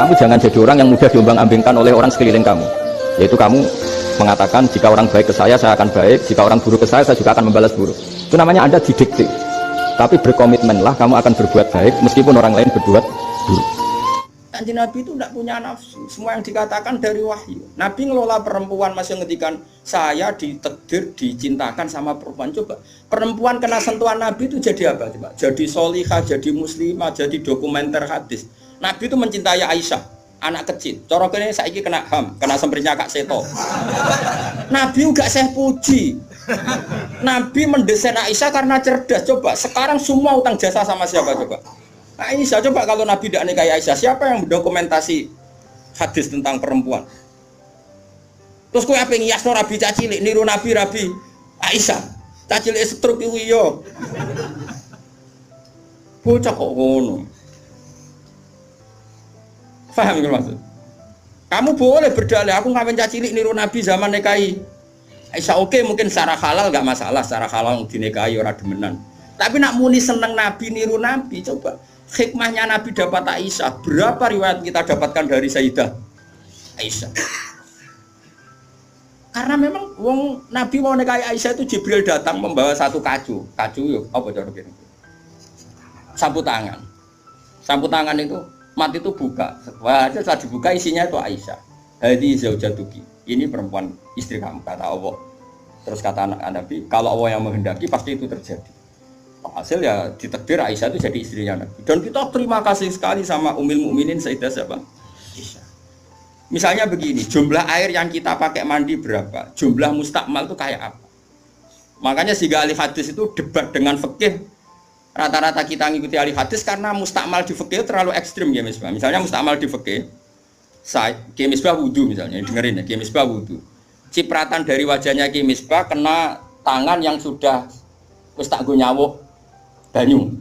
Kamu jangan jadi orang yang mudah diombang-ambingkan oleh orang sekeliling kamu. Yaitu kamu mengatakan jika orang baik ke saya akan baik, jika orang buruk ke saya juga akan membalas buruk. Itu namanya Anda didikte. Tapi berkomitmenlah kamu akan berbuat baik meskipun orang lain berbuat buruk. Kanjeng Nabi itu tidak punya nafsu. Semua yang dikatakan dari wahyu. Nabi ngelola perempuan masih ngendikan saya ditakdir dicintakan sama perempuan. Coba perempuan kena sentuhan Nabi itu jadi apa? Coba jadi solihah, jadi muslimah, jadi dokumenter hadis. Nabi itu mencintai Aisyah, anak kecil. Cara kene saiki kena HAM, kena semprinya Kak Seto. Nabi enggak saya puji. Nabi mendesain Aisyah karena cerdas. Coba sekarang semua utang jasa sama siapa coba? Aisyah. Coba kalau Nabi tidak nikahi Aisyah, siapa yang mendokumentasi hadis tentang perempuan? Terus kowe ape ngiyasno Rabi cacilik niru Nabi Rabi Aisyah. Cacilik struk iku iya. Bocah kok ngono. Paham iki maksud? Kamu boleh berdalih aku ngawin cacilik niru Nabi zaman nikahi Aisyah. Oke, mungkin secara halal enggak masalah, secara halal dinikahi ora demenan. Tapi nak muni seneng Nabi niru Nabi, coba hikmahnya Nabi dapat Aisyah. Berapa riwayat kita dapatkan dari Sayyidah Aisyah? Karena memang wong Nabi mau nikahi Aisyah itu Jibril datang membawa satu kacu. Kacu yuk, apa cara gini? Sapu tangan. Sapu tangan itu mati itu buka. Wah, setelah dibuka isinya itu Aisyah. Hadi zaujatuki. Ini perempuan istri kamu kata Allah. Terus kata anak Nabi, kalau Allah yang menghendaki pasti itu terjadi. Hasil ya ditakdir Aisyah itu jadi istrinya Nabi. Dan kita terima kasih sekali sama Ummul Mukminin Sayyidah siapa? Aisyah. Misalnya begini, jumlah air yang kita pakai mandi berapa? Jumlah mustakmal itu kayak apa? Makanya sehingga ahli hadis itu debat dengan fikih. Rata-rata kita ngikuti ahli hadis karena mustakmal di fikih terlalu ekstrim ya Misbah. Misalnya mustakmal di fikih, Ki Misbah wudu misalnya, dengerin ya, Ki Misbah wudu. Cipratan dari wajahnya Ki Misbah kena tangan yang sudah wis tak go nyawuh banyu.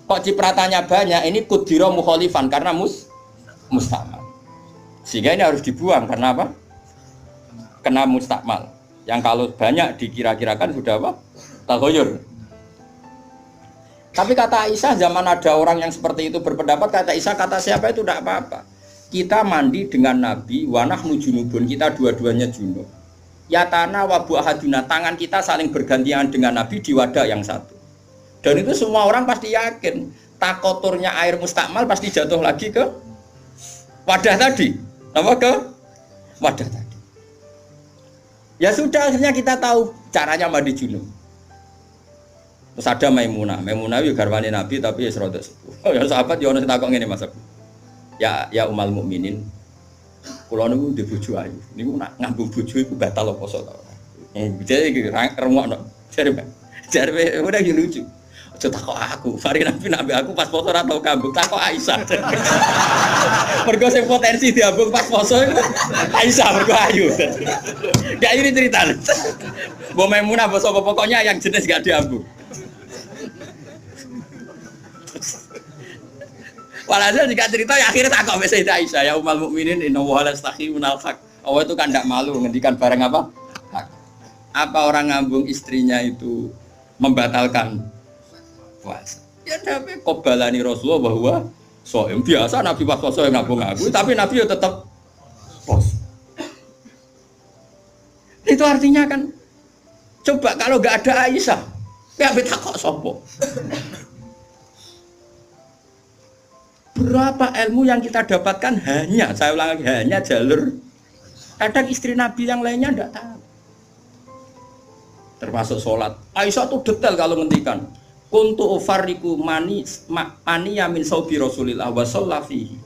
Kok cipratannya banyak? Ini kudiro mukhalifan karena mustakmal. Sehingga ini harus dibuang karena apa? Kena mustakmal. Yang kalau banyak dikira-kirakan sudah apa? Taghayyur. Tapi kata Aisyah zaman ada orang yang seperti itu berpendapat, kata Aisyah kata siapa itu tidak apa-apa. Kita mandi dengan Nabi wa nahnu junubun, kita dua-duanya junub. Yatana wa bu ahaduna, tangan kita saling bergantian dengan Nabi di wadah yang satu. Dan itu semua orang pasti yakin takoturnya air mustakmal pasti jatuh lagi ke wadah tadi. Apa ke wadah tadi. Ya sudah, akhirnya kita tahu caranya mandi junub. Terus ada Maimunah itu garwane Nabi tapi ya serodok sepuh. Ya sahabat ya ono sing takok ngene Mas. Ya Ummul Mukminin. Kula niku ndek bojo ayu. Niku nak ngambung bojo iku batal apa poso ta. Jadi iki remukno. Jare udah lucu. Aja takok aku, Fari Nabi aku pas poso ora tau kambung, takok Aisyah. Mergo sing potensi diambung pas poso iku Aisyah mergo ayu. Gak ini cerita. Mbok Maimunah poso pokoknya yang jenis gak diambung. Walhasil jika cerita ya akhirnya takok wis Sayyidah Aisyah ya Ummul Mukminin innallaha la yastahi minal haq. Allah itu kan tidak malu ngendikan barang apa? Hak. Apa orang ngambung istrinya itu membatalkan puasa? Ya tapi qobalani Rasulullah bahwa soem biasa Nabi pas poso yang ngambung aku, tapi Nabi ya tetap pos. Itu artinya kan coba kalau enggak ada Aisyah, ya takok sopo? Berapa ilmu yang kita dapatkan hanya, saya ulang lagi, hanya jalur. Kadang istri Nabi yang lainnya tidak tahu. Termasuk sholat. Aisyah tuh detail kalau ngendikan. Kuntu ufarriku mani yamin saubi Rasulillah wa shallafihi.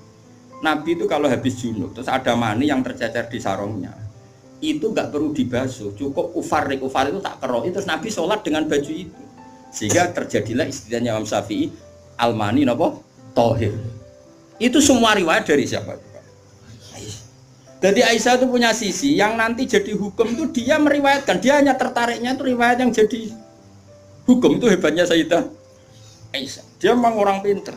Nabi itu kalau habis junub, terus ada mani yang tercecer di sarungnya. Itu enggak perlu dibasuh, cukup ufarrik itu tak keroi, terus Nabi sholat dengan baju itu. Sehingga terjadilah istilahnya Imam Syafi'i al-mani napa? Tohir. Itu semua riwayat dari siapa? Aisyah. Jadi Aisyah itu punya sisi yang nanti jadi hukum itu dia meriwayatkan, dia hanya tertariknya itu riwayat yang jadi hukum. Itu hebatnya Sayyidah Aisyah. Dia memang orang pinter.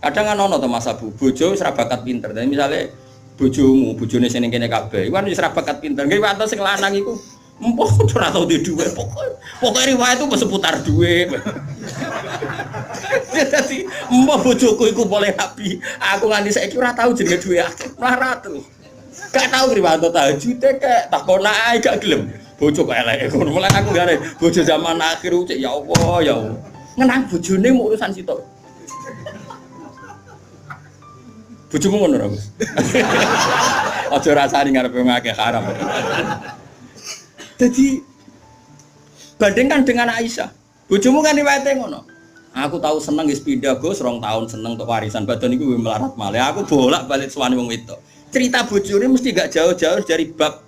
Kadang kan ono to Mas Abu, bojo wis ra bakat pinter. Tapi misalnya bojomu, bojone sing kene kabeh, iku wis ra bakat pinter. Nggih wae sing lanang iku empuk ora tau duwe dhuwit. Pokoke riwayat itu seputar duit. Dadi mbah bojoku iku boleh nabi. Aku nganti saiki ora tau jenenge duwe akeh. Melarat terus. Gak tau kriwanto tahajud kek takon ae gak gelem. Bojo kok elek ngono. Mulane aku gare bojo zaman akhir cek ya Allah ya Allah. Ngenang bojone mu urusan sitok. Bojomu ngono ra, Gus. Aja rasani ngarepe ngakeh haram. Jadi bandingkan dengan Aisyah. Bojomu kan riwayate ngono. Aku tahu seneng wis pindah Gus, 2 tahun seneng untuk warisan badan iku melarat malih. Aku bolak-balik suwani wong wedok. Cerita bojone mesti gak jauh-jauh dari bab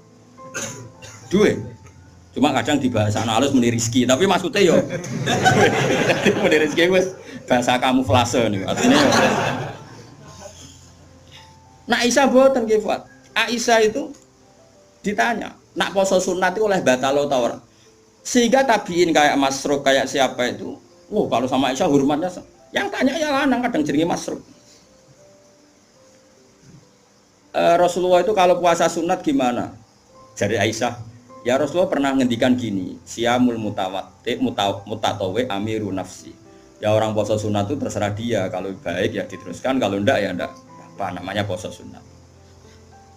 duwe. Cuma kadang dibahas ana halus muni rezeki, tapi maksudnya yo muni rezeki wis bahasa kamuflase niku. Artinya yo. Nah Aisyah boten nggih, Fuad. Aisyah itu ditanya, nak poso sunat itu oleh batal atau ora? Sehingga tabiin kayak Masruq kayak siapa itu, kalau sama Aisyah hormatnya, yang tanya ya lanang kadang jenenge Masruq. Rasulullah itu kalau puasa sunat gimana? Dari Aisyah, ya Rasulullah pernah ngendikan gini, siyamul mutatawi amiru nafsi. Ya orang puasa sunat itu terserah dia, kalau baik ya diteruskan, kalau enggak ya enggak. Apa namanya puasa sunat.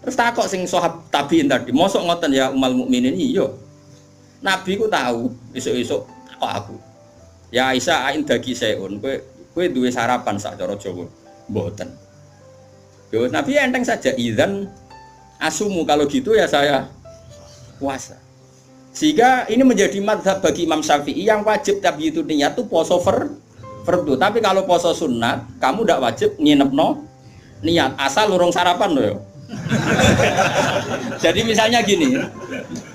Terus takok sing sahab tabiin tadi, mosok ngoten ya umal mukminin iya. Nabi ku tahu, esuk-esuk takok aku. Ya Aisyah ain dagi seun, kowe duwe sarapan sak cara Jawa. Mboten. Yo Nabi enteng saja idzan asumu kalau gitu ya saya puasa. Sehingga ini menjadi mazhab bagi Imam Syafi'i yang wajib tapi itu niat itu poso fardu. Tapi kalau poso sunat, kamu ndak wajib nginepno niat asal urung sarapan loh. Jadi misalnya gini,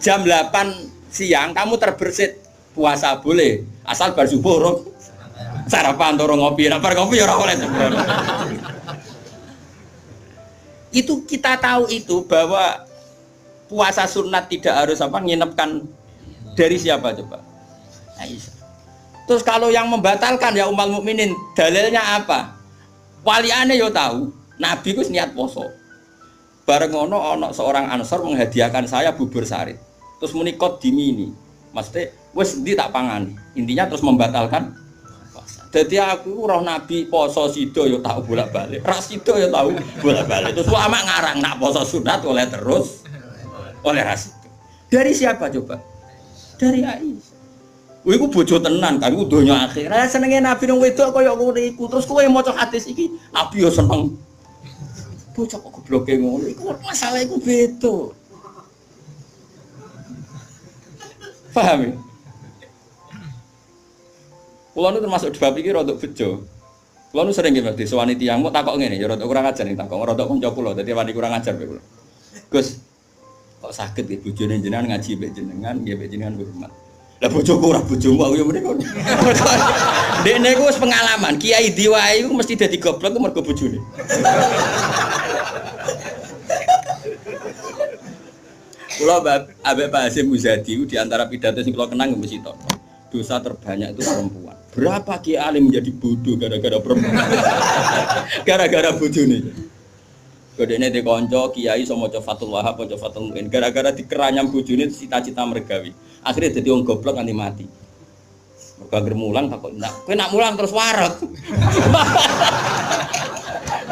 jam 8 siang kamu terbersit puasa boleh, asal bar subuh urung sarapan urung ngopi, nek bar ngopi ya ora oleh. Itu kita tahu itu bahwa puasa sunat tidak harus nginepkan dari siapa coba? Aisyah. Terus kalau yang membatalkan ya umal mukminin, dalilnya apa? Waliane yo tahu, Nabi ku niat poso. Bareng ono seorang Ansor menghadiahkan saya bubur sarit. Terus menikot dimini. Maksudnya wis ndi tak pangani. Intinya terus membatalkan puasa. Jadi aku roh Nabi poso sido yo tahu bolak-balik. Ras sido yo tahu bolak-balik. Terus ulama ngarang nak poso sunat oleh terus oleh ras itu. Dari siapa coba? Dari Aisyah. Iku bojo tenan kan, iku donya akhir. Senenge Nabi nang wedok kaya ngono iku. Terus kowe maca hadis iki, Nabi yo seneng. Bocah kok gobloke ngono iku masalah iku beda. Paham ya? Kulo nu termasuk di bab iki rada bejo. Kulo nu sering nggih disowani tiyang mau takok ngene ya rada kurang ajar ning takok rada kanca kula dadi wani kurang ajar kula. Gus, kok saged nggih bojone jenengan ngaji mbek jenengan nggih mbek jenengan hormat. Lah bojoku ora bojomu aku ya mrene. Dekne iku wis pengalaman, kiai diwae iku mesti dadi goblok ku mergo bojone. Kula Habib Hasyim Muzadi di antara pidato sing kula kenang mesti to. Dosa terbanyak itu perempuan. Berapa kiai alim menjadi bodoh gara-gara perempuan? Gara-gara bojone. Godene de kanca kiai iso maca Fathul Wahhab, maca Fathul Muin. Gara-gara dikeranyam bojone cita-cita mergawi. Akhirnya dadi wong goblok nganti mati. Mergo anggere mulang takok, "Nak, kowe nak mulang terus waret."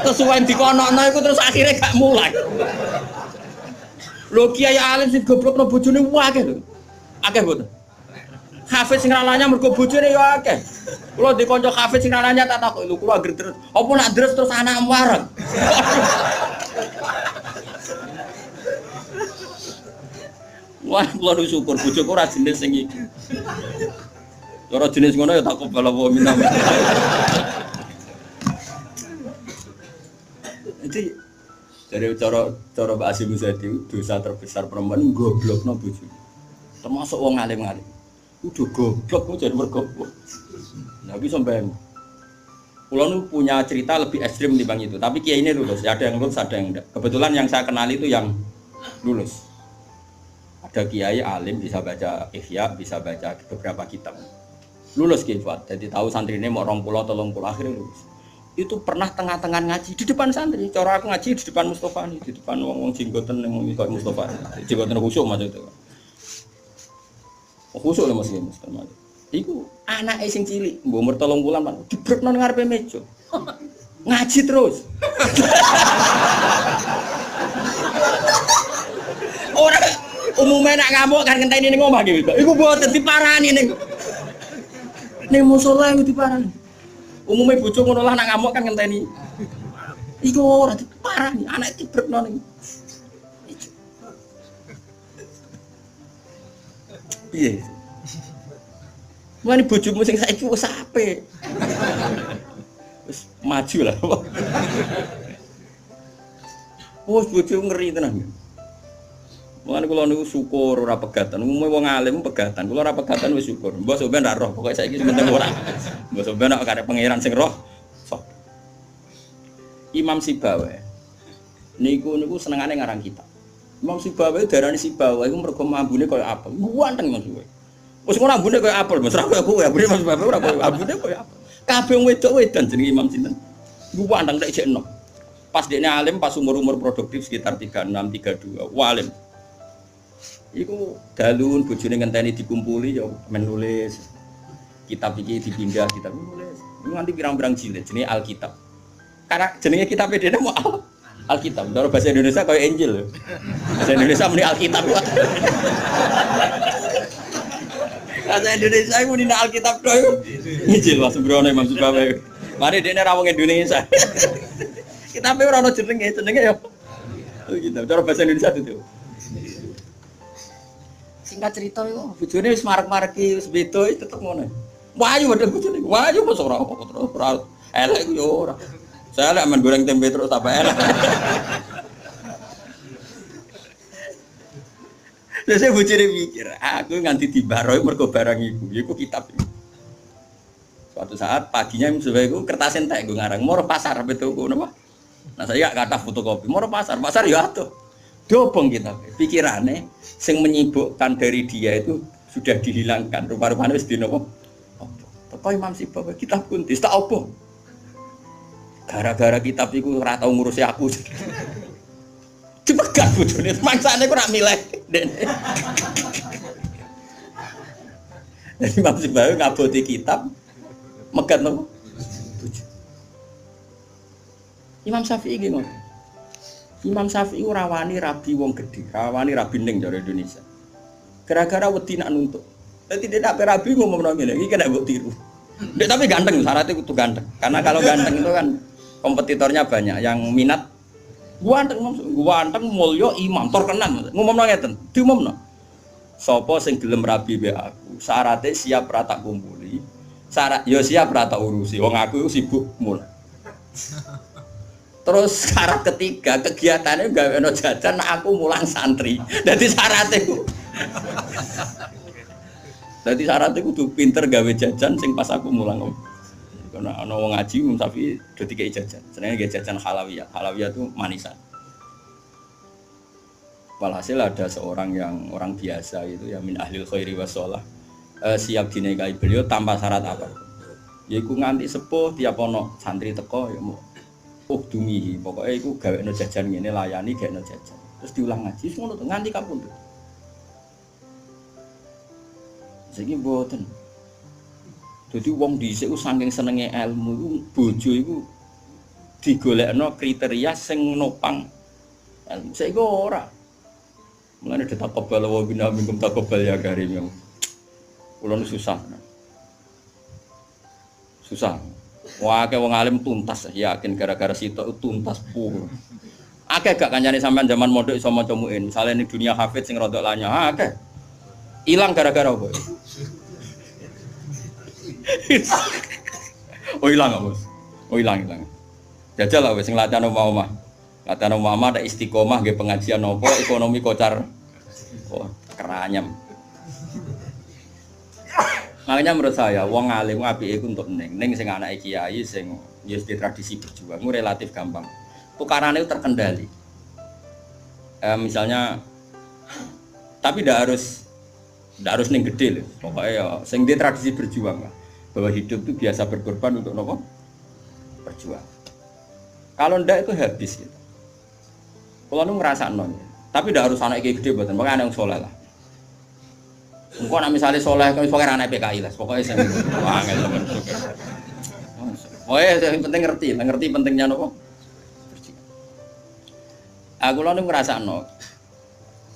Terus suwen dikonokno iku terus akhirnya gak mulang. Lho kiai alim sing goblokno bojone akeh lho. Akeh mboten. Hafiz sing rananya mergo bojone ya akeh. Kula di kanca hafiz sing rananya tak takok, "Lho kula anggere terus, apa nak deres terus anak waret?" Wah, kula syukur bojoku ora jenis sing iki. Ora jenis ngono ya tak kobal apa minam. Jadi dari cara Pak Hasyim Muzadi dosa terbesar perempuan goblokno bojone. Termasuk wong alim-alim. Udah goblok jadi mergoblok. Nah, bisa sampean. Kula nu punya cerita lebih ekstrim dibanding itu, tapi kiai ini lulus, ada yang lulus, ada yang enggak. Kebetulan yang saya kenal itu yang lulus. Ada kiai alim bisa baca Ihya, bisa baca beberapa kitab. Lulus kiai Fuad. Jadi tahu santrine mau 20 30 akhirnya lulus. Itu pernah tengah-tengah ngaji di depan santri. Cara aku ngaji di depan Mustofa nih, di depan wong jenggoten yang ngikut Mustofa. Jenggoten khusyuk macam itu. Khusyuk lah Mas. Iku anake sing cilik, mbok umur 3 bulan Pak, dibrekno ning ngarepe meja. Ngaji terus. Ora umumnya nak ngamuk kan ngenteni ning omah iki. Iku mboten diparani ning musala iku diparani. Umumnya bojo ngono lah nak ngamuk kan ngenteni. Iku ora diparani, anake dibrekno ning. Piye? Mulane bojomu sing saiki wis apik. Wis maju lah. Wes bojo ngeri tenan. Mulane kula niku syukur ora pegatan. Umume wong alim pegatan. Kula ora pegatan wis syukur. Mbok sampean ra roh, pokoke saiki penting ora. Mbok sampean nek karep pangeran sing roh. Sok. Imam Sibawa. Niku senengane ngarang kitab. Imam Sibawa darani Sibawa iku mergo ambune kaya apel. Ganteng Mas kowe. Wis ngono ambune kaya apel, Mas. Ra kaya kowe, ambune Mas Sibawa ora kaya ambune kaya apel. Kabeh wong wedok-wedan jenenge Imam sinten? Niku wandang nek jek enom. Pas dekne alim pas umur-umur produktif sekitar 36, 32. Walim. Iku dalun bojone ngenteni dikumpuli ya menulis. Kitab iki dipindah kitab nulis. Iku nganti pirang-pirang jilid jenenge Alkitab. Karena jenenge kitab dene mau Alkitab. Dalam bahasa Indonesia kaya Injil. Bahasa Indonesia muni Alkitab. Bahasa Indonesia iku muni Alkitab tok iku. Injil Mas Brono Imam Sibawa. Mari dene ra wong Indonesia. Kitabe ora ono jenenge ya. Alkitab. Dalam bahasa Indonesia itu. Singkat cerita yo, bojone wis marek-mareki wis beda tetep ngono. Wayu padha bojone. Wayu wis ora apa terus ora elek yo ora. Saya lek men goreng tempe terus apa elek. Terus saya bojone mikir, aku nganti dibaroi mergo barang iku kitab. Suatu saat paginya misalnya iku kertas entek gue ngarang moro pasar betul gue napa. Nah saya gak kata fotokopi, moro pasar ya atuh. Dobong kita, pikirannya yang menyibukkan dari dia itu sudah dihilangkan. Rupa-rupanya wis dinopo. Teko Imam Sibawa kitab kuntis tak opo. Gara-gara kitab iku ora tau ngurusi aku. Dipegat bojone, mangsane ku ora milih. Jadi Imam Sibawa ngaboti kitab megat nopo? Imam Syafi'i iki ngono. Imam Syafi'i rawani rabi wong gede, rawani rabi ning jare Indonesia. Gara-gara wedi nak nuntut. Dadi dia nak rabi ngomong ngene, iki kena mbok tiru. Ndek tapi ganteng, syaratnya kudu ganteng. Karena kalau ganteng itu kan kompetitornya banyak yang minat. Ganteng mulya imam terkenal. Ngomong ngeten, diumumno. Sapa sing gelem rabi be aku, syaratnya siap ra tak kumpuli. Syarat ya siap ra tak urusi. Wong aku sibuk mulai. Terus syarat ketiga kegiatannya gawe ono jajan aku mulang santri. Dadi syaratnya ku. Dadi syaratnya kudu pinter gawe jajan sing pas aku mulang. Karena ana wong ngaji Imam Syafi'i do dikei jajan. Jenenge jajan halawiyah. Halawiyah itu manisan. Walhasil ada seorang yang orang biasa itu ya min ahlil khairi wassalah. Siap dinikahi beliau tanpa syarat apa. Yaiku nganti sepuh tiap ono santri teko ya mau dumihi, pokoknya iku gawe no jajan ngene layani gawe no jajan. Terus diulang ngaji ngono to nganti kapundhut. Saiki mboten. Dadi wong dhisik ku saking senenge ilmu iku bojo iku digolekno kriteria sing nopang ilmu. Saiki ora. Mulane ditakobal wa bina minkum takobal ya karim. Kulo susah. Susah. Wah, kayak wong alim tuntas, yakin gara-gara sitok tuntas pur. Akeh gak kancane sampean zaman mondok iso maca muin. Misale ning dunia hafid sing rodok lanya, akeh. Ilang gara-gara apa? Oh ilang, Bos. Oh ilang. Jajal lah wis sing latihan omah-omah. Latihan omah ada istiqomah nggih pengajian apa ekonomi kocar. Oh, keranyam. Makanya menurut saya, wong alim apike iku untuk ning sing anake kiai sing ya di tradisi berjuang itu relatif gampang. Tukarannya itu terkendali. Misalnya, tapi tidak harus ning gede loh. Pokoknya ya, sing di tradisi berjuang lah. Bahwa hidup itu biasa berkorban untuk nopo berjuang. Kalau ndak itu habis gitu. Kalau nu ngerasa non, tapi tidak harus anak kiai gede buatan, makanya anak yang soleh lah. Engko nek misale saleh kok pokoke anak PKI lah, pokoke sing angel temen. Yang penting ngerti pentingnya nopo. Aku lalu ngerasakno.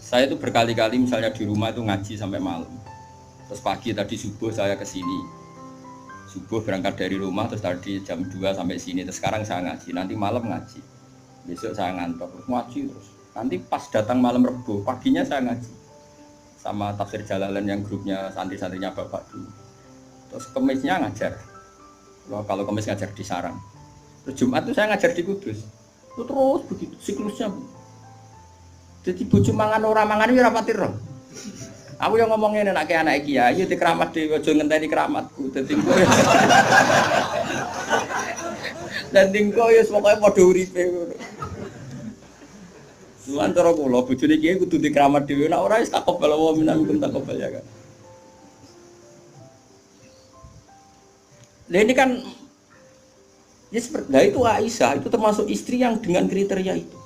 Saya itu berkali-kali misalnya di rumah itu ngaji sampai malam. Terus pagi tadi subuh saya ke sini. Subuh berangkat dari rumah terus tadi jam 2 sampai sini. Terus sekarang saya ngaji, nanti malam ngaji. Besok saya ngantor terus ngaji terus. Nanti pas datang malam Rebo, paginya saya ngaji. Sama tafsir Jalalain yang grupnya santri-santrinya Bapak dulu. Terus Kemisnya ngajar. Kalau Kemis ngajar di Sarang. Terus Jumat itu saya ngajar di Kudus. Itu terus begitu siklusnya. Jadi bojo mangan ora mangan ya ora pati roh. Aku yang ngomong ngene nek anak iki ya, di keramat dhewe aja ngenteni keramatku. Dadi engko. Dan engko ya pokoke padha uripe ngono. Suwan cara kula bojone iki kudu di keramat dhewe nek ora wis takobal wa minkum takobal ya kan. Nah ini kan ya seperti itu Aisyah itu termasuk istri yang dengan kriteria itu.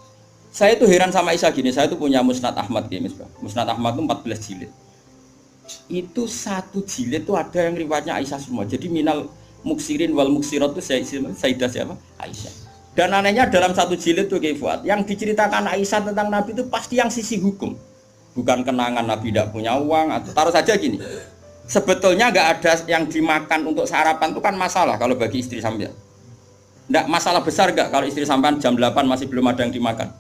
Saya tuh heran sama Aisyah gini, saya tuh punya Musnad Ahmad ya Misbah. Musnad Ahmad itu 14 jilid. Itu satu jilid tuh ada yang riwayatnya Aisyah semua. Jadi minal muksirin wal muksirat itu Sayyidah siapa? Aisyah. Dan anehnya dalam satu jilid tuh kayak Fuad, yang diceritakan Aisyah tentang Nabi itu pasti yang sisi hukum. Bukan kenangan Nabi tidak punya uang atau taruh saja gini. Sebetulnya nggak ada yang dimakan untuk sarapan itu kan masalah kalau bagi istri sampean. Nggak masalah besar nggak kalau istri sampean jam 8 masih belum ada yang dimakan.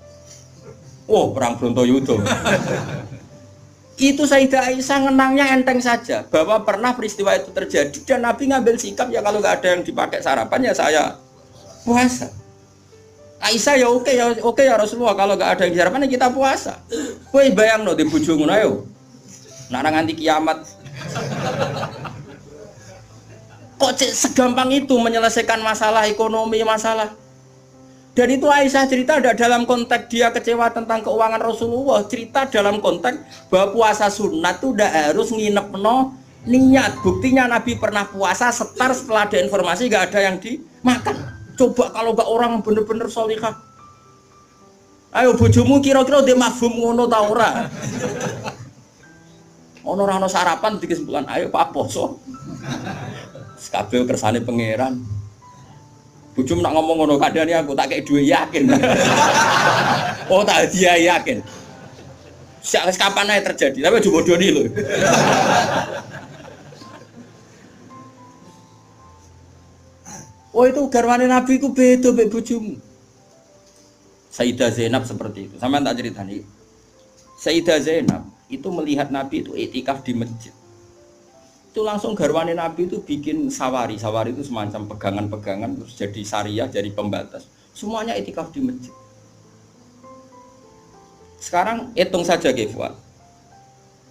Oh, perang Brontoyudo. Itu Sayyidah Aisyah ngenangnya enteng saja bahwa pernah peristiwa itu terjadi dan Nabi ngambil sikap ya kalau nggak ada yang dipakai sarapan ya saya puasa. Aisyah ya oke ya Rasulullah kalau nggak ada yang sarapan ya kita puasa. Kowe bayangno di bojo ngono ayo. Nek nganti kiamat. Kok segampang itu menyelesaikan masalah ekonomi masalah. Dan itu Aisyah cerita ada dalam konteks dia kecewa tentang keuangan Rasulullah, cerita dalam konteks bahwa puasa sunat itu udah harus nginep niat. Buktinya Nabi pernah puasa setar setelah ada informasi gak ada yang dimakan. Coba kalau gak orang bener-bener sholihah. Ayo bojomu kira-kira dia mafhum ngono ta ora? Ono ora ono sarapan di kesimpulan ayo Pak poso. Kabeh kersane pangeran. Bujum nak ngomong ngono kadane aku tak kek duwe yakin. Oh tak dia yakin. Sak kapan ae terjadi, tapi aja bodoni lho. Oh itu garwane Nabi ku beda mek bojomu. Sayyidah Zainab seperti itu. Sampeyan tak ceritani. Sayyidah Zainab itu melihat Nabi itu iktikaf di masjid. Itu langsung garwane Nabi itu bikin sawari itu semacam pegangan-pegangan terus jadi syariah, jadi pembatas semuanya iktikaf di masjid. Sekarang hitung saja Fuad,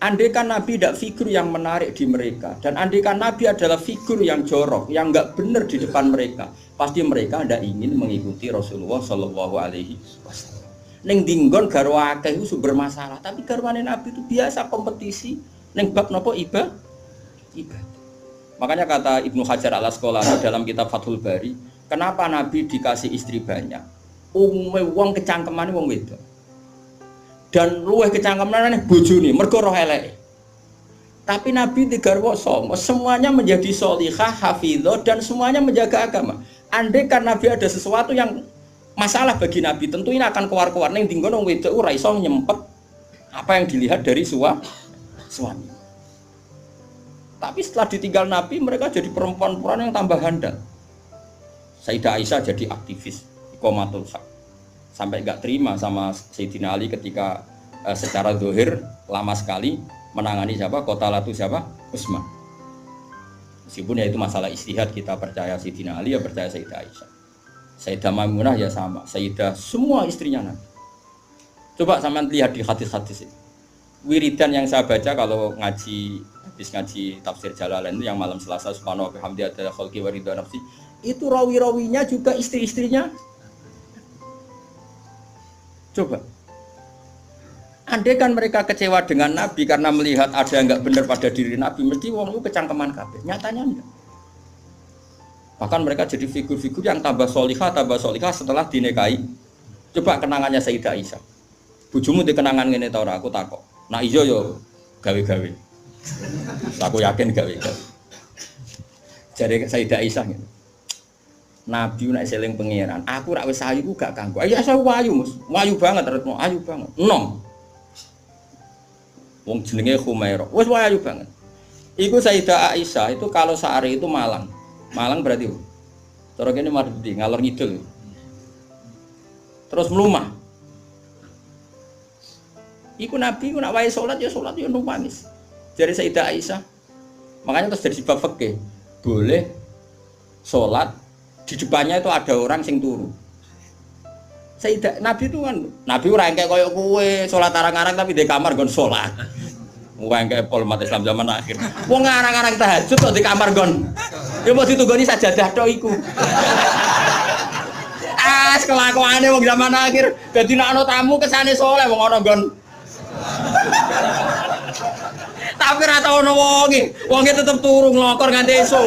andai kan Nabi tidak figur yang menarik di mereka dan andai kan Nabi adalah figur yang jorok yang nggak benar di depan mereka, pasti mereka tidak ingin mengikuti Rasulullah Shallallahu Alaihi Wasallam. Neng dinggon garwa akeh itu bermasalah, tapi garwane Nabi itu biasa kompetisi neng bab nopo ibadah. Makanya kata Ibnu Hajar al-Asqalani dalam kitab Fathul Bari, kenapa Nabi dikasih istri banyak? Wong kecangkemane wong wedok. Dan luweh kecangkemane bojone mergo roh eleke. Tapi Nabi digarwa songo, semuanya menjadi sholihah, hafizah dan semuanya menjaga agama. Andai kan Nabi ada sesuatu yang masalah bagi Nabi, tentu ini akan keluar-keluar ning dinggon wong wedok ora iso nyempet apa yang dilihat dari suami. Tapi setelah ditinggal Nabi, mereka jadi perempuan-perempuan yang tambah handal. Sayyidah Aisyah jadi aktivis, ikomatul haq. Sampai nggak terima sama Sayyidina Ali ketika secara zahir lama sekali menangani siapa? Qatalatu siapa? Utsman. Meskipun ya itu masalah ijtihad, kita percaya Sayyidina Ali, ya percaya Sayyidah Aisyah. Sayyidah Maimunah ya sama, Sayyidah semua istrinya Nabi. Coba sampean lihat di hadis-hadis ini. Wiridan yang saya baca kalau ngaji tafsir Jalalain itu yang malam Selasa subhanahu wa bihamdi adalah khalqi wa ridha nafsi, itu rawi-rawinya juga istri-istrinya. Coba andai kan mereka kecewa dengan Nabi karena melihat ada yang enggak benar pada diri Nabi, mesti wong itu kecangkeman kabeh. Nyatanya enggak. Bahkan mereka jadi figur-figur yang tambah solihah setelah dinikahi. Coba kenangannya Sayyidah Aisyah. Bojomu di kenangan ngene ta ora? Aku takok. Nah iya yo gawe-gawe. Aku yakin gawe. Jare Sayyidah Aisyah ngene. Nabi nek seling pangeran, aku rak wis ayu ku gak kanggo. Ayo saya wayu, Mus. Wayu banget terus, ayu banget. Enom. Wong jenenge Khumairah. Wis wayu banget. Iku Sayyidah Aisyah itu kalau sehari itu malang. Malang berarti cara kene mardi ngalor ngidul. Terus melumah. Iku Nabi ku nak wae salat ya nangis. Jare Sayyidah Aisyah. Makanya terus jadi bab fikih. Boleh salat di depannya itu ada orang sing turu. Sayyidah Nabi itu kan Nabi ora engke koyo kowe salat arang-arang tapi di kamar nggon salat. Wong engke pol umat Islam zaman akhir. Wong arang-arang tahajud kok di kamar nggon. Ya mau ditugoni sajadah tok iku. Kelakuane wong zaman akhir dadi nek ana tamu kesane saleh wong ana nggon. Tapi ora tau ono wonge tetep turu nglokor nganti esuk.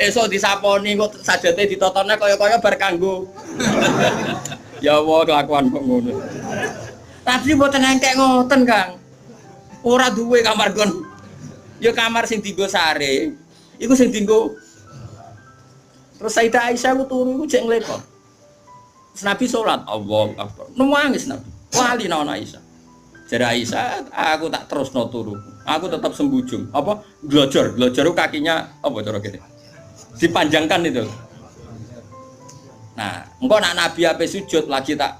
Esuk disaponi kok sajate ditotone kaya-kaya bar kanggo. Ya Allah kelakuan kok ngono. Tapi mboten engkek ngoten, Kang. Ora duwe kamar gon. Ya kamar sing dienggo sare. Iku sing dienggo. Terus Sayyidah Aisyah ku turu iku jek nglekor. Nabi salat, Allahu Akbar. Nangis Nabi. Wali nang Aisyah. Jare Aisyah, aku tak terusno turu. Aku tetap sembujung. Apa? Glojor kakinya apa cara kene? Dipanjangkan itu. Nah, engko nak Nabi ape sujud lagi tak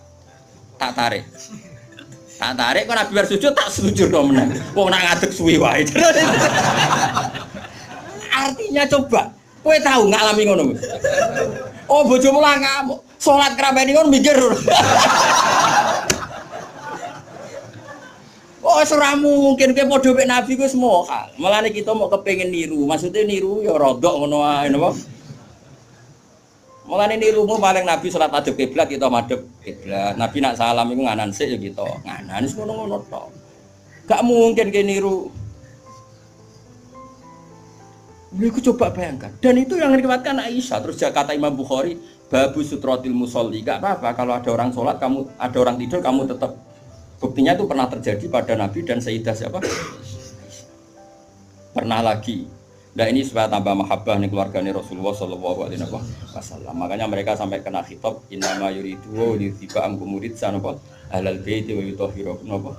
tarik. Tak tarik kok Nabi bar sujud tak sujudno meneh. Wong nak ngadeg suwi wae. Artinya coba, kowe tahu ngalami ngono. Oh, bojomu lah ngamuk. Salat krameni ngono mikir. Oh, ora mungkin kowe padha mek Nabi ku semua. Malane kita mau kepengin niru. Maksudnya niru ya rodok ngono ae napa. Mulane nirumu paling Nabi salat madhep kiblat kita madhep kiblat. Nabi nak salam iku nganan sik ya kita. Nganan wis ngono-ngono tok. Gak mungkin kowe niru. Iku coba bayangkan. Dan itu yang diriwayatkan Aisyah. Terus kata Imam Bukhari, babu sutratil musolli. Gak apa-apa kalau ada orang sholat, kamu ada orang tidur, kamu tetap. Buktinya itu pernah terjadi pada Nabi dan Sayyidah siapa? Pernah lagi. Nah ini supaya tambah mahabbah nih keluarganya Rasulullah Shallallahu Alaihi Wasallam. Makanya mereka sampai kena khitab innama yuridu liyuthiba ankum ridsan apa ahlal baiti wa yutahhirakum apa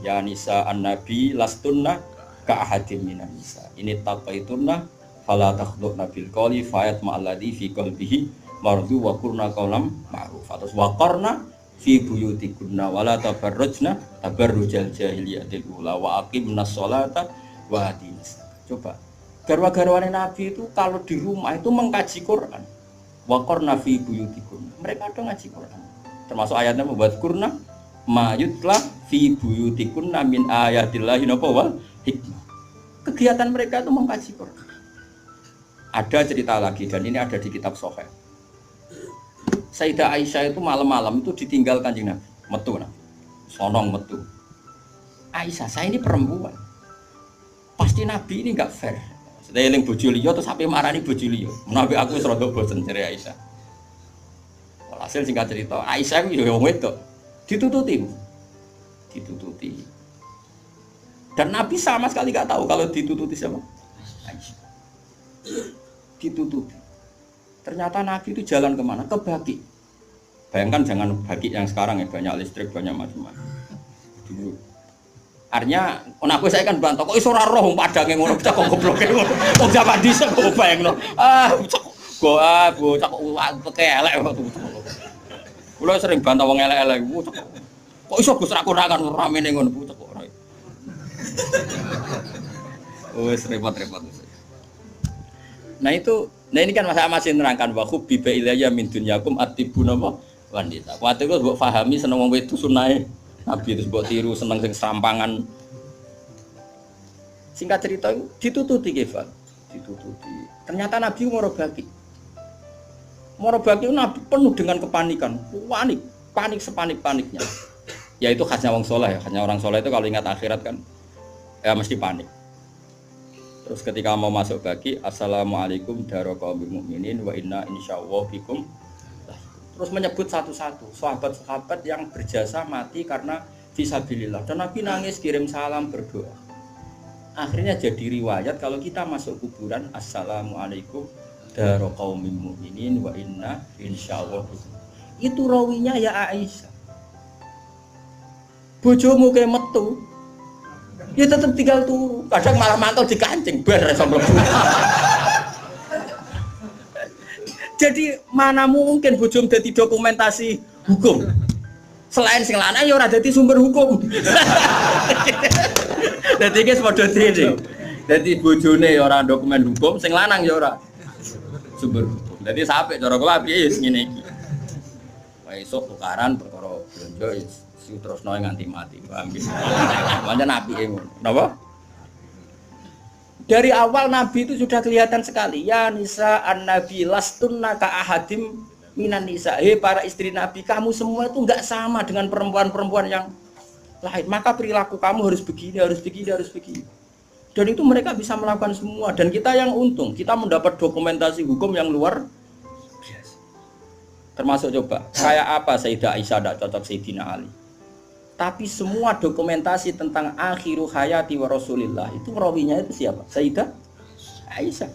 ya nisa an-nabi lastunna ka ahadim minan nisa. Ini taqaitunna fala takhluqna bil qawli fayat ma'alladhi fi qalbihi mardu wa qurna qawlam ma'ruf. Atas waqarna fi buyutikunna wala tabarrujna tabarrujal jahiliyatil ula wa aqimnas sholata wa atinas. Coba garwa-garwane Nabi itu kalau di rumah itu mengkaji Quran. Waqarna fi buyutikunna. Mereka ada ngaji Quran. Termasuk ayatnya membuat kurna mayutlah fi buyutikunna min ayatillahi wal hikmah. Kegiatan mereka itu mengkaji Quran. Ada cerita lagi dan ini ada di kitab Sahih. Sayyidah Aisyah itu malam-malam itu ditinggal Kanjeng Nabi, metu nah. Sonong metu. Aisyah, saya ini perempuan. Pasti Nabi ini enggak fair. Saya eling bojo liya terus sampai marani bojo liya. Menawi aku wis rada bosen jare Aisyah. Walhasil singkat cerita, Aisyah itu yo wedok. Ditututi. Dan Nabi sama sekali enggak tahu kalau ditututi siapa? Aisyah. Ditututi. Ternyata Nabi itu jalan kemana? Ke Baqi. Bayangkan jangan Baqi yang sekarang ya banyak listrik, banyak macam-macam. Dulu. Artinya, aku saya kan bantah kok iso ora roh padange ngono cak kok gobloke ngono. Wong zaman dhisik kok bayangno. Bocah kok elek waktu. Kula sering bantah wong elek-elek. Kok iso Gus ra kurangan ramene ngono bocah kok ora. Wes repot-repot. Nah ini kan masih nerangkan wa hubbiba ilayya min dunyakum atibun apa wanita. Waktu itu mbok pahami seneng wong wedok sunahe Nabi terus mbok tiru seneng sing serampangan. Singkat cerita ditututi Kefal. Ditututi. Ternyata Nabi moro Baqi. Moro Baqi Nabi penuh dengan kepanikan, panik sepanik-paniknya. Ya itu khasnya wong saleh ya, khasnya orang saleh itu kalau ingat akhirat kan ya mesti panik. Terus ketika mau masuk Baqi, assalamualaikum daraqaumil mukminin wa inna insyaallah bikum. Terus menyebut satu-satu sahabat-sahabat yang berjasa mati karena fisabilillah. Dan Nabi nangis kirim salam berdoa. Akhirnya jadi riwayat kalau kita masuk kuburan, assalamualaikum daro qaumil mu'minin wa inna insyaallah. Itu rawinya ya Aisyah. Bojomu kayak metu, ya tetap tinggal turu. Kadang malah mantau di kancing, bar iso mlebu. Jadi mana mungkin bojomu dadi dokumentasi hukum? Selain sing lanang ya ora dadi sumber hukum. Dadi iki padha dene. Dadi bojone ya ora dokumen hukum, sing lanang ya ora sumber hukum. Dadi sampe cara kula piye ya ngene iki. Wah esuk tukaran perkara blonjo terus noy nganti mati, paham gitu. Macam Nabi ngono. Napa? Dari awal Nabi itu sudah kelihatan sekali. Ya nisa an-nabi lastunna ka ahadim minan nisa. Para istri Nabi, kamu semua itu enggak sama dengan perempuan-perempuan yang lain. Maka perilaku kamu harus begini, harus begini, harus begini. Dan itu mereka bisa melakukan semua. Dan kita yang untung, kita mendapat dokumentasi hukum yang luar biasa. Termasuk coba, kayak apa Sayyidah Aisyah tidak cocok Sayyidina Ali. Tapi semua dokumentasi tentang akhiru hayati wa Rasulillah itu rawinya itu siapa? Sayyidah Aisyah.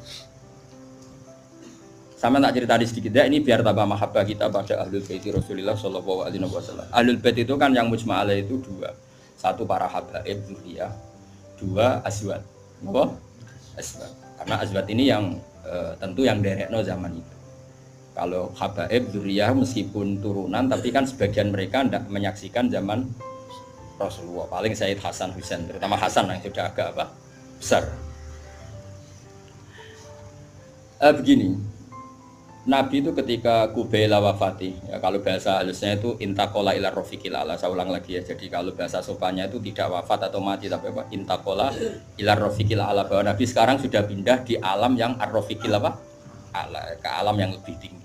Sama tak cerita sedikit ya, ini biar tambah mahabbah kita pada Ahlul Bait Rasulullah sallallahu alaihi wasallam. Ahlul Bait itu kan yang mujma' alaih itu dua. Satu para habaib dzurriyyah, dua azwaj. Apa? Azwaj. Karena azwaj ini yang tentu yang derekno zaman itu. Kalau habaib dzurriyyah meskipun turunan tapi kan sebagian mereka tidak menyaksikan zaman Rasulullah. Paling Sayyid Hasan Husain, terutama Hasan yang sudah agak besar. Begini, Nabi itu ketika Kubaila wafati, ya kalau bahasa halusnya itu intakola ila rofiqil ala. Saya ulang lagi ya. Jadi kalau bahasa sopannya itu tidak wafat atau mati tapi apa? Intakola ila rofiqil ala, bahwa Nabi sekarang sudah pindah di alam yang ar-rofiqil ala, ke alam yang lebih tinggi.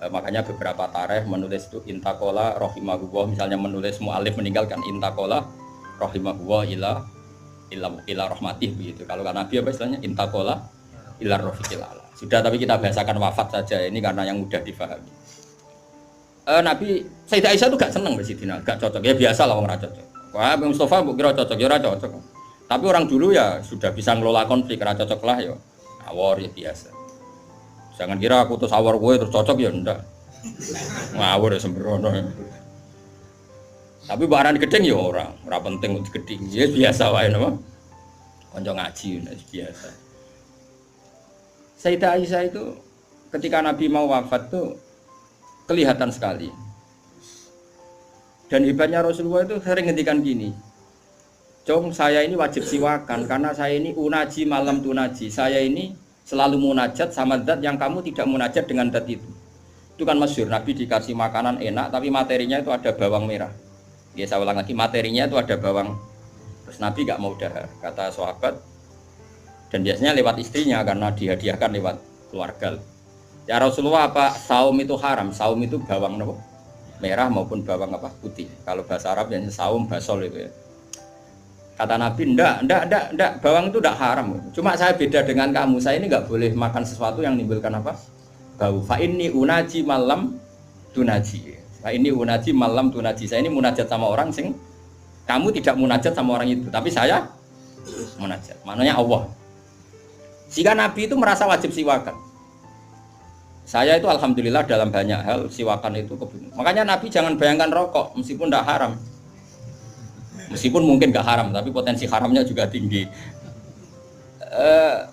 Makanya beberapa tarikh menulis itu intakola rohimahullah, misalnya menulis mu'alif meninggalkan intakola rohimahullah ila rahmatih begitu. Kalau kan Nabi apa istilahnya intakola ila rofiqil ala. Sudah, tapi kita bahasakan wafat saja ini karena yang mudah difahami. Nabi Sayyidah Aisyah itu gak seneng Sidina, gak cocok. Ya biasa lah orang cocok. Wah, Mustafa kira cocok, ya cocok. Tapi orang dulu ya sudah bisa ngelola konflik, ora cocok lah ya. Awor ya biasa. Jangan kira aku terus awar gue terus cocok ya ndak. Ngawur ya sembrono. Tapi barang gedeng ya ora penting untuk gedeng. Ya biasa wae napa. Kanca ngaji biasa. Sayyidah Aisyah itu ketika Nabi mau wafat tuh kelihatan sekali. Dan hebatnya Rasulullah itu sering ngendikan gini. Cung, saya ini wajib siwakan karena saya ini unaji malam tunaji. Saya ini selalu munajat sama zat yang kamu tidak munajat dengan zat itu. Itu kan masyhur, Nabi dikasih makanan enak tapi materinya itu ada bawang merah. Ya saya ulang lagi, materinya itu ada bawang. Terus Nabi gak mau dahar, kata sahabat. Dan biasanya lewat istrinya karena dihadiahkan lewat keluarga. Ya Rasulullah, apa saum itu haram? Saum itu bawang apa? Merah maupun bawang apa? Putih. Kalau bahasa Arab yang saum basol itu ya. Kata Nabi, enggak, bawang itu enggak haram. Cuma saya beda dengan kamu, saya ini enggak boleh makan sesuatu yang menimbulkan apa? Bau. Fa inni unaji malam tunaji. Fa inni unaji malam tunaji. Saya ini munajat sama orang sing kamu tidak munajat sama orang itu, tapi saya munajat. Maknanya Allah. Jika Nabi itu merasa wajib siwakan. Saya itu alhamdulillah dalam banyak hal siwakan itu kebenaran. Makanya Nabi jangan bayangkan rokok meskipun enggak haram. Meskipun mungkin gak haram, tapi potensi haramnya juga tinggi.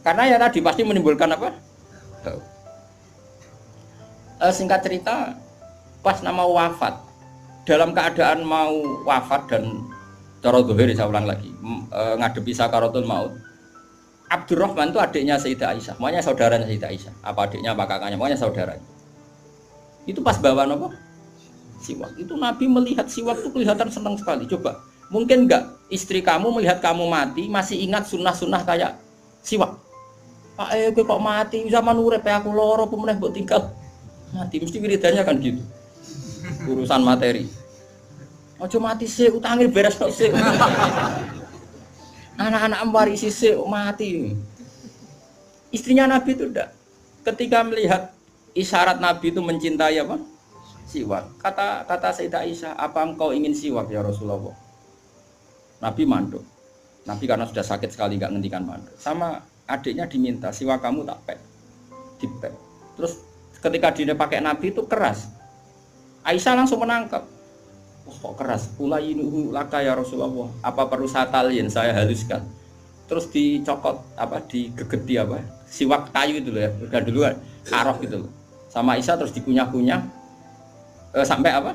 Karena ya tadi pasti menimbulkan apa? Singkat cerita, pas nama wafat, dalam keadaan mau wafat dan cara dohir, saya ulang lagi, ngadepi sakaratul maut. Abdurrahman itu adiknya Sayyidah Aisyah, makanya saudaranya Sayyidah Aisyah. Apa adiknya, apa kakaknya, makanya saudaranya. Itu pas bawa apa? Siwak. Itu Nabi melihat siwak itu kelihatan senang sekali. Coba. Mungkin enggak istri kamu melihat kamu mati masih ingat sunnah-sunnah kayak siwak. Pak gue kok mati zaman urip aku loro pemeneh mbok tinggal mati, mesti wiridannya kan gitu. Urusan materi. Ojo mati sih, utangi beres kok sih. Anak-anak warisi sih mati. Istrinya Nabi itu enggak. Ketika melihat isyarat Nabi itu mencintai apa? siwak. Kata Sayyidah Aisyah, apa engkau ingin siwak ya Rasulullah? Nabi manduk. Nabi karena sudah sakit sekali nggak ngendikan manduk. Sama adiknya diminta siwak kamu tak pek, dipek. Terus ketika dia pakai Nabi itu keras. Aisyah langsung menangkap. Oh, kok keras? Ulainuhu laka ya Rasulullah. Apa perlu saya talien, saya haluskan. Terus dicokot digegeti siwak kayu itu loh ya. Udah duluan arok gitu loh. Sama Aisyah terus dikunyah-kunyah sampai apa?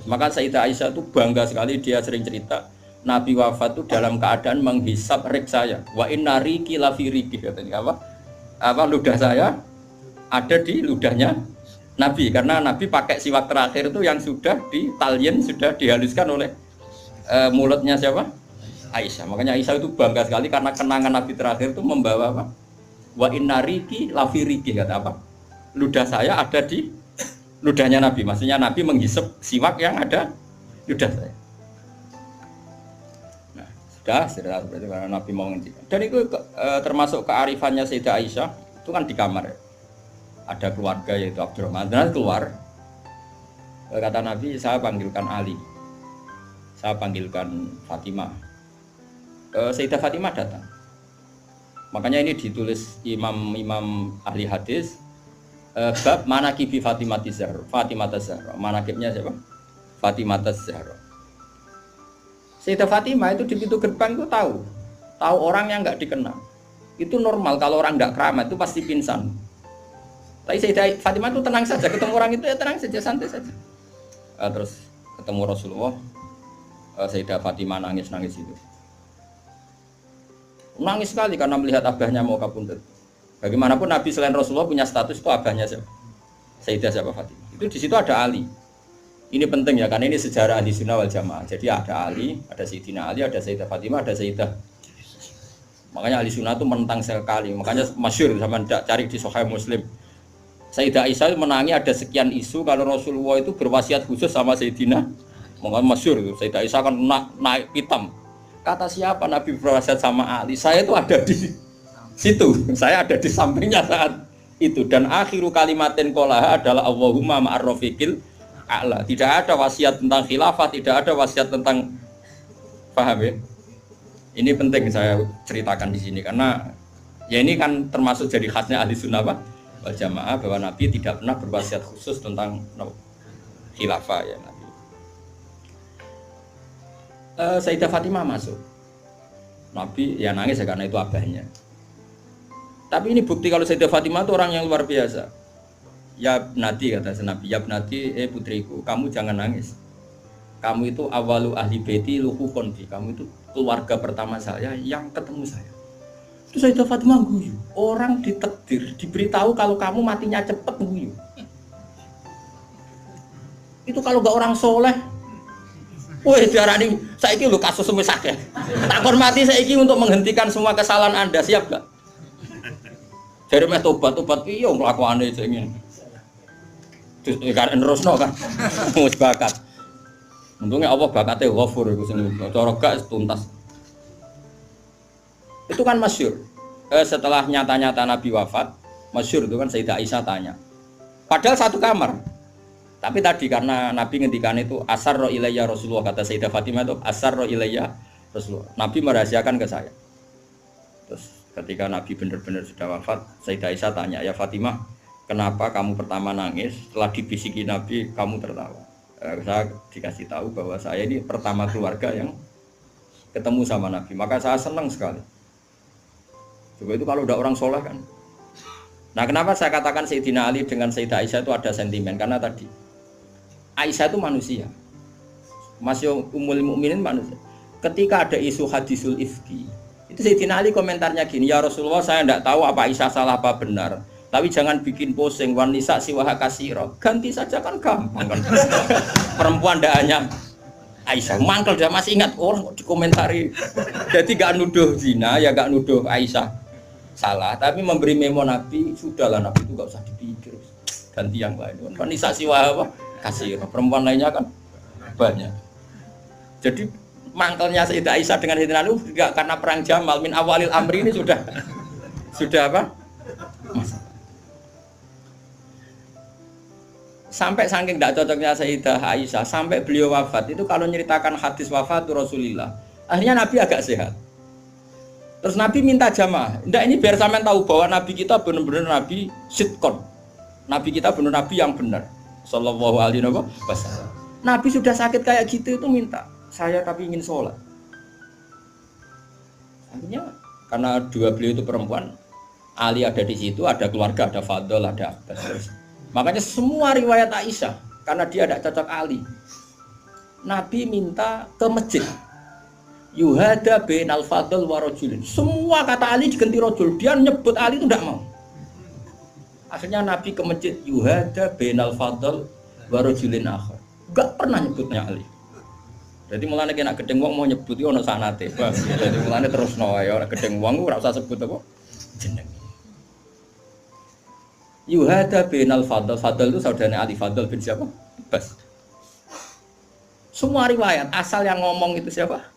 Maka Sayyidah Aisyah itu bangga sekali, dia sering cerita Nabi wafat itu dalam keadaan menghisap rik saya. Wa inna riki lafi riki katanya ludah saya ada di ludahnya Nabi, karena Nabi pakai siwak terakhir itu yang sudah ditalien, sudah dihaluskan oleh mulutnya siapa? Aisyah. Makanya Aisyah itu bangga sekali karena kenangan Nabi terakhir itu membawa apa? Wa inna riki lafi riki kata apa? Ludah saya ada di ludahnya Nabi. Maksudnya Nabi menghisap siwak yang ada ludah saya. Sudah berarti karena Nabi mau ngendikan. Dan itu termasuk kearifannya Sayyidah Aisyah, itu kan di kamar ya. Ada keluarga yaitu Abdurrahman. Dan keluar kata Nabi, saya panggilkan Ali, saya panggilkan Fatimah. Sayyidah Fatimah datang. Makanya ini ditulis imam ahli hadis bab manaqibi Fatimah Zahra. Manaqibnya siapa? Fatimah Zahra. Sayyidah Fatimah itu di pintu gerbang itu tahu orang yang nggak dikenal. Itu normal, kalau orang nggak keramat itu pasti pingsan. Tapi Sayyidah Fatimah itu tenang saja, ketemu orang itu ya tenang saja, santai saja. Terus ketemu Rasulullah, Sayyidah Fatimah nangis itu. Nangis sekali karena melihat abahnya mau kabundut. Bagaimanapun Nabi selain Rasulullah punya status itu abahnya siapa? Sayyidah siapa Fatimah. Itu di situ ada Ali. Ini penting ya, karena ini sejarah ahli sunnah wal jamaah. Jadi ada Ali, ada Sayyidina Ali, ada Sayyidah Fatimah, ada Sayyidah. Makanya ahli sunnah itu menentang sekali. Makanya masyhur sama cari di Sahih Muslim. Sayyidah Aisyah menangi ada sekian isu kalau Rasulullah itu berwasiat khusus sama Sayyidina. Makanya masyhur itu Sayyidah Aisyah kan naik pitam. Kata siapa Nabi berwasiat sama Ali? Saya itu ada di situ. Saya ada di sampingnya saat itu. Dan akhiru kalimatin qolaha adalah Allahumma ma'ar rafiqil a'la. Tidak ada wasiat tentang khilafah, tidak ada wasiat tentang, paham ya? Ini penting saya ceritakan di sini karena ya ini kan termasuk jadi khasnya ahli sunnah wal jamaah bahwa Nabi tidak pernah berwasiat khusus tentang khilafah ya Nabi. Sayyidah Fatimah masuk. Nabi ya nangis ya karena itu abahnya. Tapi ini bukti kalau Sayyidah Fatimah itu orang yang luar biasa. Ya Nabi kata Nabi, ya Nabi, putriku, kamu jangan nangis. Kamu itu awalu ahli baiti luhukon bi. Kamu itu keluarga pertama saya yang ketemu saya. Itu Sayyidah Fatimah guyu. Orang ditakdir, diberitahu kalau kamu matinya cepet guyu. Itu kalau gak orang soleh, woi diarani saiki lho kasus wis akeh. Tak hormati saiki untuk menghentikan semua kesalahan Anda, siap gak? Dari meh tobat piye kelakuane sing ngene. Kan nerusno kan wis bakat. Untungnya Allah bakatnya ghafur iku sing cara gak tuntas. Itu kan masyhur. Setelah nyata-nyata Nabi wafat, masyhur itu kan Sayyidah Aisyah tanya. Padahal satu kamar. Tapi tadi karena Nabi ngendikan itu asarra ilayya Rasulullah, kata Sayyidah Fatimah itu asarra ilayya Rasulullah. Nabi merahasiakan ke saya. Terus ketika Nabi benar-benar sudah wafat, Sayyidah Aisyah tanya, "Ya Fatimah, kenapa kamu pertama nangis, setelah dibisiki Nabi kamu tertawa?" Saya dikasih tahu bahwa saya ini pertama keluarga yang ketemu sama Nabi, maka saya senang sekali. Coba itu kalau udah orang soleh kan. Nah kenapa saya katakan Sayyidina Ali dengan Sayyidah Aisyah itu ada sentimen? Karena tadi Aisyah itu manusia, masih Ummul Mukminin manusia. Ketika ada isu hadisul ifki, itu Sayyidina Ali komentarnya gini, "Ya Rasulullah, saya tidak tahu apa Aisyah salah apa benar. Tapi jangan bikin pusing, wanisa siwaha kasiro, ganti saja kan gampang kan." Perempuan tidak hanya Aisyah, mangkel dia masih ingat orang kok dikomentari. Jadi gak nuduh zina, ya gak nuduh Aisyah salah, tapi memberi memo Nabi, sudahlah Nabi itu gak usah dipikir, ganti yang lain. Wanisa siwaha kasiro, perempuan lainnya kan banyak. Jadi mangkelnya Sayyidah Aisyah dengan Sayyidina Ali juga karena perang Jamal min awalil amri ini sudah apa? Masalah. Sampai saking tidak cocoknya Sayyidah Aisyah, sampai beliau wafat itu kalau nyeritakan hadis wafat Rasulullah, akhirnya Nabi agak sehat. Terus Nabi minta jamaah, ndak ini biar sampean tahu bahwa Nabi kita benar-benar Nabi sidqon. Nabi kita benar Nabi yang benar. Sallallahu alaihi wasallam. Nabi sudah sakit kayak gitu itu minta, saya tapi ingin sholat. Akhirnya karena dua beliau itu perempuan, Ali ada di situ, ada keluarga, ada Fadl, ada Abbas. Makanya semua riwayat Aisyah, karena dia tidak cocok Ali, Nabi minta ke masjid. Yuhada bin al-Fadl wa rajulin. Semua kata Ali diganti rajul. Dia nyebut Ali itu tidak mau. Akhirnya Nabi ke masjid. Yuhada bin al-Fadl wa rajulin akhar. Enggak pernah nyebutnya Ali. Jadi mulane kena gedeng wong mau nyebut yo ono sanate. Jadi mulane terus wae ora gedeng wong ora usah sebut apa jeneng. Yuhada bin al-Fadl. Fadl itu saudaranya Ali. Fadl bin siapa? Abbas. Semua riwayat asal yang ngomong itu siapa?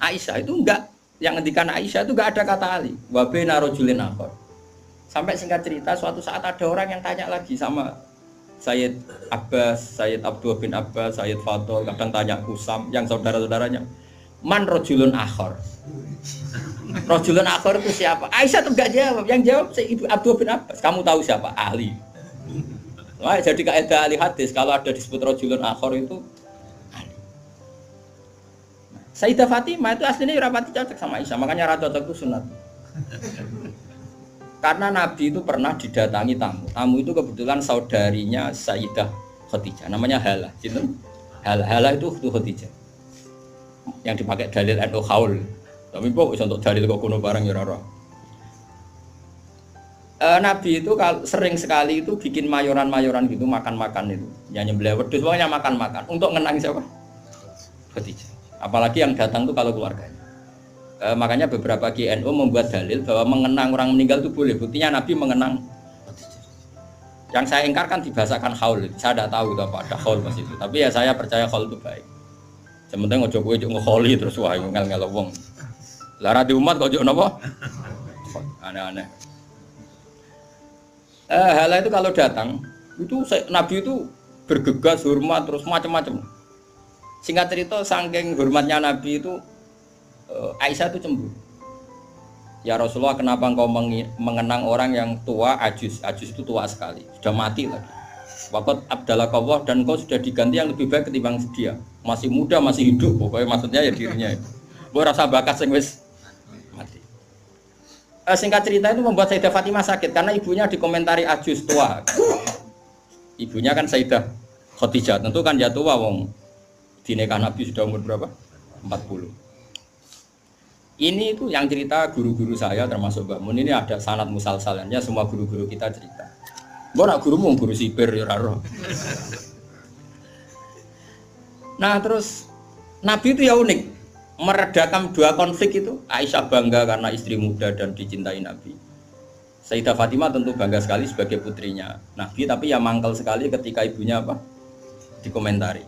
Aisyah. Itu enggak, yang ngendikan Aisyah itu enggak ada kata Ali. Wa bina rajulin akhar. Sampai singkat cerita suatu saat ada orang yang tanya lagi sama Sayyid Abbas, Sayyid Abdullah bin Abbas, Sayyid Fadl, kadang tanya Kusam, yang saudara-saudaranya. Man rajulun akhar. Rajulun akhar itu siapa? Aisyah tuh enggak jawab. Yang jawab Ibu Abdullah bin Abbas. Kamu tahu siapa? Ali. Wah, jadi kaidah ahli hadis kalau ada disebut rajulun akhar itu Ali. Sayyidah Fatimah itu aslinya rapati cocok sama Aisyah, makanya rata cocok itu sunat. Karena Nabi itu pernah didatangi tamu. Tamu itu kebetulan saudarinya Sayyidah Khadijah, namanya Hala. Hala itu Khadijah. Yang dipakai dalil NU Khaul. Tapi kok untuk dalil kok kuno barang ya ora. Nabi itu sering sekali itu bikin mayoran-mayoran gitu, makan-makan itu. Ya nyembelih wedhus pokoknya makan-makan untuk ngenang siapa? Khadijah. Apalagi yang datang tuh kalau keluarganya. Makanya beberapa GNU membuat dalil bahwa mengenang orang meninggal itu boleh. Buktinya Nabi mengenang Khadijah. Yang saya ingkarkan dibahasakan Khaul. Saya tidak tahu itu apa ada Khaul pas itu. Tapi ya saya percaya Khaul itu baik. Sementara ngojo kowe njuk ngekholi terus wae ngel-ngel wong. Lah ra di umat kok njuk napa? Aneh-aneh. Hala itu kalau datang itu Nabi itu bergegas hormat terus macam-macam. Singkat cerita saking hormatnya Nabi itu Aisyah itu cemburu. Ya Rasulullah, kenapa engkau mengenang orang yang tua, ajus itu tua sekali, sudah mati lagi. Waqat abdalakallah, dan engkau sudah diganti yang lebih baik ketimbang dia. Masih muda, masih hidup, pokoknya maksudnya ya dirinya itu. Boh rasa bakat sing wis mati. Singkat cerita itu membuat Sayyidah Fatimah sakit karena ibunya dikomentari ajus tua. Ibunya kan Sayyidah Khadijah, tentu kan ya tua wong. Di nikah Nabi sudah umur berapa? 40. Ini itu yang cerita guru-guru saya termasuk Mbak Mun, ini ada sanad musalsalannya, semua guru-guru kita cerita. Mbak nak gurumu guru sipir ya raro. Nah terus Nabi itu ya unik, meredakan dua konflik itu. Aisyah bangga karena istri muda dan dicintai Nabi. Sayyidah Fatimah tentu bangga sekali sebagai putrinya Nabi, tapi ya mangkel sekali ketika ibunya apa? Dikomentari.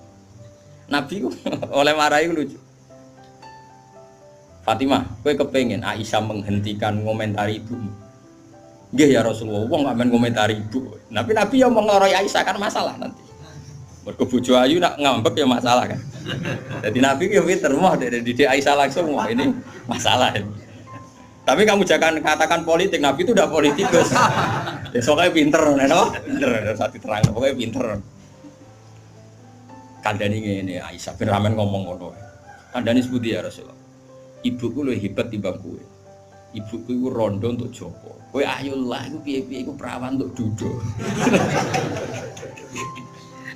Nabi oleh marahi lucu. Fatimah, kowe kepengen Aisyah menghentikan ngomentari ibumu? Nggih ya Rasulullah, wong gak men ngomentari ibu. Tapi Nabi yang mengloroi Aisyah kan masalah nanti. Mergo bojo ayu nak ngambek ya masalah kan. Jadi Nabi ya pinter mah dari didik Aisyah langsung wah ini masalah. Tapi kamu jangan katakan politik, Nabi itu udah politikus. Ya soalnya pinter, no? Pinter, satu terang, pokoknya pinter. Kandani ini Aisyah, bin Ramen ngomong ngono. Kandani sebuti ya Rasulullah. Ibuku lebih hebat timbang kowe. Ibuku itu rondo untuk Joko. Kowe ayolah, iku piye-piye iku perawan untuk Dudo.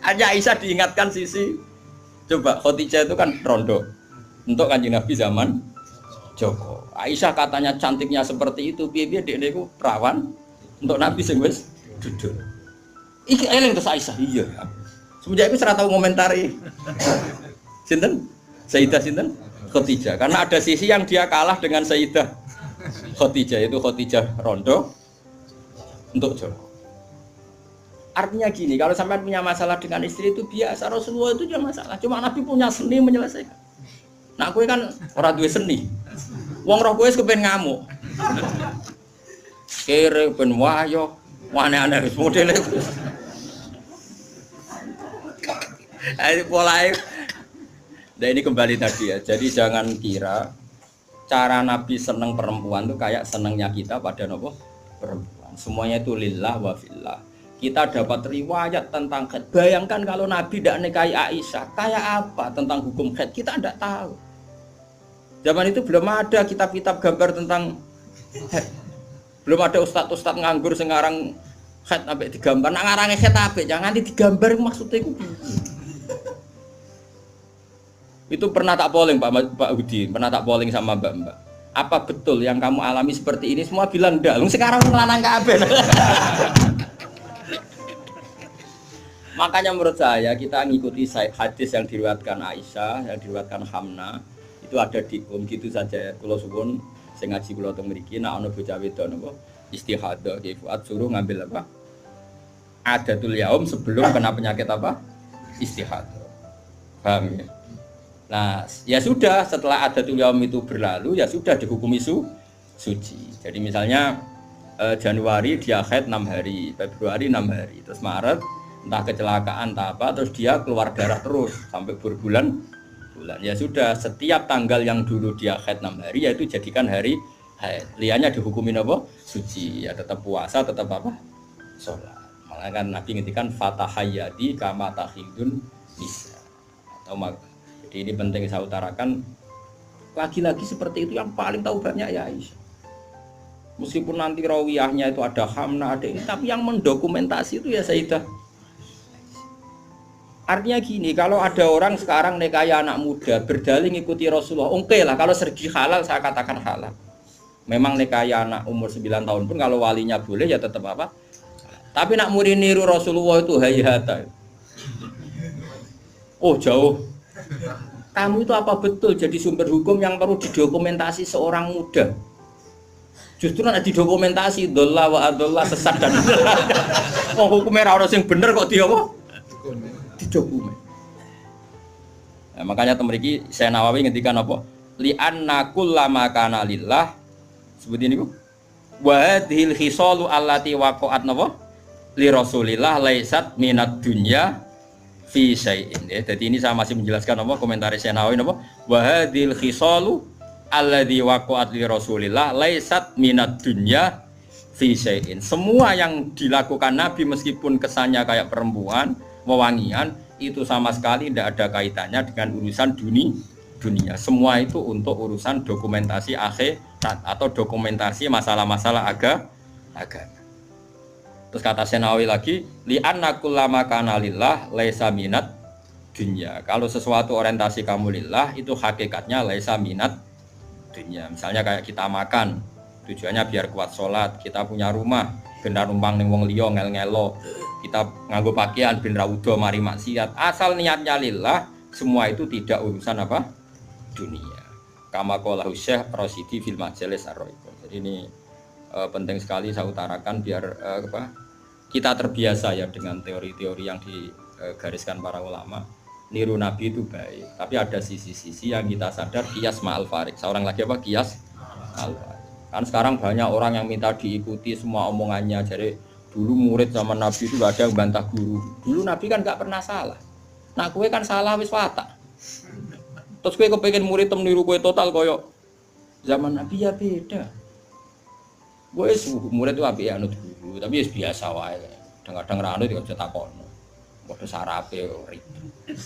Hanya Aisyah diingatkan sisi. Coba Khadijah itu kan rondo untuk Kanjeng Nabi zaman Joko. Aisyah katanya cantiknya seperti itu, piye-piye dekne iku perawan untuk Nabi sing wis Dudo. Iki eling terus Aisyah. Iya. Semenjak itu saya tahu ngomentari. Sinten? Sayyidah sinten? Khadijah. Karena ada sisi yang dia kalah dengan Sayyidah Khadijah, itu Khadijah rondo untuk Joko. Artinya gini, kalau sampai punya masalah dengan istri itu biasa, Rasulullah itu juga masalah. Cuma Nabi punya seni menyelesaikan. Nah, kowe kan orang duwe seni. Wong roh kowe kepen ngamuk. Kere ben wayo, aneh-aneh wis modele. Polanya. Nah ini kembali tadi ya. Jadi jangan kira cara Nabi seneng perempuan tuh kayak senengnya kita pada nopo perempuan. Semuanya itu lillah wa fillah. Kita dapat riwayat tentang haid. Bayangkan kalau Nabi tidak nikahi Aisyah, kayak apa tentang hukum haid? Kita tidak tahu. Zaman itu belum ada kitab-kitab gambar tentang haid. Belum ada ustadz-ustadz nganggur sekarang haid sampai digambar. Nak ngarangnya haid apa? Jangan digambar maksudnya itu. Itu pernah tak polling Pak Hudi, pernah tak polling sama Mbak. Apa betul yang kamu alami seperti ini? Semua bilang enggak. Sekarang ngelanang kabeh. Makanya menurut saya kita ngikuti hadis yang diriwayatkan Aisyah, yang diriwayatkan Hamna, itu ada di gitu saja. Kalau suwun sing ngaji kula teng mriki nek ana bocah wedok napa istihadah ki Fuad suruh ngambil apa? Adatul yaum sebelum kena penyakit apa? Istihadah. Paham ya? Nah, ya sudah setelah adatul yaum itu berlalu ya sudah dihukumi suci. Jadi misalnya Januari dia haid 6 hari, Februari 6 hari, terus Maret entah kecelakaan entah apa terus dia keluar darah terus sampai berbulan-bulan. Ya sudah setiap tanggal yang dulu dia haid 6 hari yaitu jadikan hari haid. Liannya dihukumin apa? Suci. Ya tetap puasa, tetap apa? Sholat. Malah kan Nabi ngintikan fatahayyadi kama tahidun bisa. Jadi ini penting saya utarakan. Lagi-lagi seperti itu yang paling tahu banyak ya Aisyah. Meskipun nanti rawiyahnya itu ada Hamna ada ini, tapi yang mendokumentasi itu ya Sayyidah. Artinya gini, kalau ada orang sekarang nikahi anak muda berdalih ngikuti Rasulullah, oke lah kalau segi halal saya katakan halal. Memang nikahi anak umur 9 tahun pun kalau walinya boleh ya tetap apa? Tapi nak murid niru Rasulullah itu hayata. Oh jauh. Kamu itu apa betul jadi sumber hukum yang perlu didokumentasi seorang muda? Justru ada didokumentasi dolla wa adollah sesat dan oh hukumnya orang yang bener kok dia apa? Didokumen. Nah, makanya temeriki saya Nawawi ngendikan apa? Li anna kullama kana lillah seperti ini Bu. Wa hadhil khisalu allati waqa'at napa? Li Rasulillah laisat minad dunya fi syai'in. Ya, jadi ini saya masih menjelaskan apa komentar saya Nawawi napa? Wa hadhil khisalu alladzi waqa'at li Rasulillah laisat minad dunya fi syai'in. Semua yang dilakukan Nabi meskipun kesannya kayak perempuan wewangian itu sama sekali tidak ada kaitannya dengan urusan dunia. Semua itu untuk urusan dokumentasi akhirat atau dokumentasi masalah-masalah agama. Terus kata Senawi lagi, li anna kullama kana lillah laisa minat dunya. Kalau sesuatu orientasi kamu lillah itu hakikatnya laisa minat dunya. Misalnya kayak kita makan, tujuannya biar kuat sholat. Kita punya rumah, benar numpang ning wong liya ngel-ngelo. Kita nganggo pakaian ben ra udo mari maksiat. Asal niatnya lillah, semua itu tidak urusan apa? Dunia. Kama qala Syekh Rasyidi fil Majalis Ar-Ra'iqah. Jadi ini penting sekali saya utarakan biar kita terbiasa ya dengan teori-teori yang digariskan para ulama. Niru Nabi itu baik, tapi ada sisi-sisi yang kita sadar qiyas ma'al farik. Seorang lagi apa? Qiyas ma'al farik. Kan sekarang banyak orang yang minta diikuti semua omongannya. Jadi dulu murid zaman Nabi itu gak ada yang bantah guru. Dulu Nabi kan gak pernah salah. Nah kue kan salah wis watak. Terus kue kepengen murid niru kue total koyo zaman Nabi ya beda. Gue murid itu api anut guru, tapi biasa wae. Kadang-kadang ra anut ya aja takon. Padha sarape ribet.